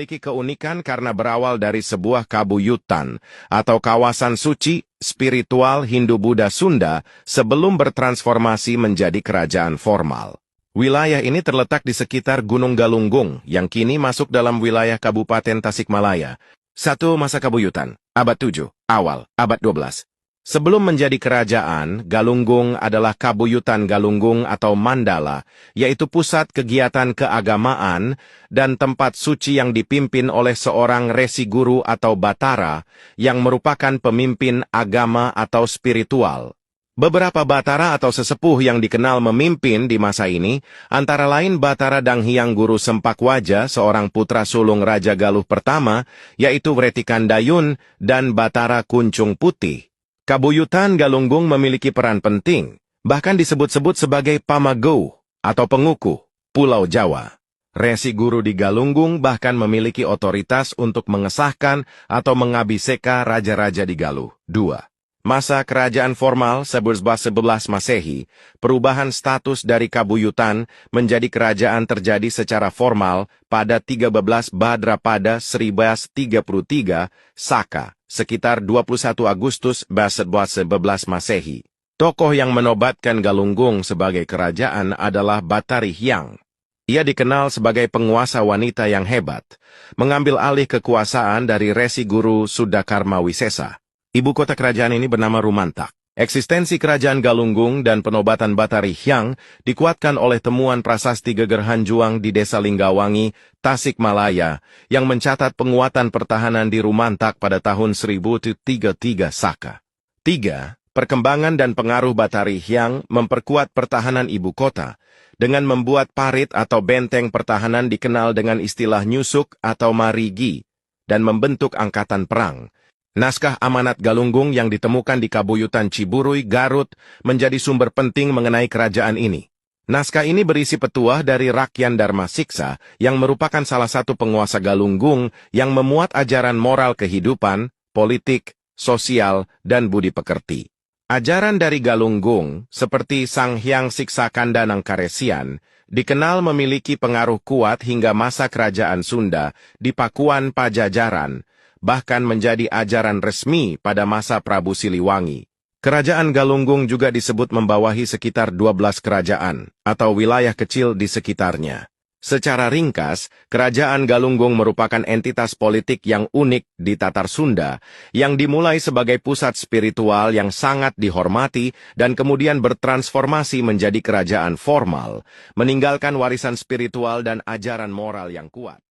memiliki keunikan karena berawal dari sebuah kabuyutan atau kawasan suci spiritual Hindu-Buddha Sunda sebelum bertransformasi menjadi kerajaan formal. Wilayah ini terletak di sekitar Gunung Galunggung yang kini masuk dalam wilayah Kabupaten Tasikmalaya. Satu masa kabuyutan, abad 7, awal, abad 12. Sebelum menjadi kerajaan, Galunggung adalah Kabuyutan Galunggung atau Mandala, yaitu pusat kegiatan keagamaan dan tempat suci yang dipimpin oleh seorang resi guru atau batara yang merupakan pemimpin agama atau spiritual. Beberapa batara atau sesepuh yang dikenal memimpin di masa ini, antara lain Batara Danghyang Guru Sempakwaja, seorang putra sulung Raja Galuh pertama, yaitu Wretikandayun, dan Batara Kuncung Putih. Kabuyutan Galunggung memiliki peran penting, bahkan disebut-sebut sebagai pamago atau pengukuh Pulau Jawa. Resi guru di Galunggung bahkan memiliki otoritas untuk mengesahkan atau mengabiseka raja-raja di Galuh. 2. Masa kerajaan formal 1111 Masehi, perubahan status dari kabuyutan menjadi kerajaan terjadi secara formal pada 13 Bhadrapada 1133 Saka, sekitar 21 Agustus 1111 Masehi. Tokoh yang menobatkan Galunggung sebagai kerajaan adalah Batari Hyang. Ia dikenal sebagai penguasa wanita yang hebat, mengambil alih kekuasaan dari Resi Guru Sudakarma Wisesa. Ibu kota kerajaan ini bernama Rumantak. Eksistensi kerajaan Galunggung dan penobatan Batari Hyang dikuatkan oleh temuan prasasti Geger Hanjuang di Desa Linggawangi, Tasikmalaya, yang mencatat penguatan pertahanan di Rumantak pada tahun 1033 Saka. 3. Perkembangan dan pengaruh Batari Hyang memperkuat pertahanan ibu kota, dengan membuat parit atau benteng pertahanan dikenal dengan istilah nyusuk atau marigi, dan membentuk angkatan perang. Naskah amanat Galunggung yang ditemukan di Kabuyutan Ciburui, Garut, menjadi sumber penting mengenai kerajaan ini. Naskah ini berisi petuah dari Rakyan Dharma Siksa, yang merupakan salah satu penguasa Galunggung yang memuat ajaran moral kehidupan, politik, sosial, dan budi pekerti. Ajaran dari Galunggung, seperti Sang Hyang Siksa Kandanang Karesian, dikenal memiliki pengaruh kuat hingga masa kerajaan Sunda di Pakuan Pajajaran, bahkan menjadi ajaran resmi pada masa Prabu Siliwangi. Kerajaan Galunggung juga disebut membawahi sekitar 12 kerajaan atau wilayah kecil di sekitarnya. Secara ringkas, kerajaan Galunggung merupakan entitas politik yang unik di Tatar Sunda, yang dimulai sebagai pusat spiritual yang sangat dihormati dan kemudian bertransformasi menjadi kerajaan formal, meninggalkan warisan spiritual dan ajaran moral yang kuat.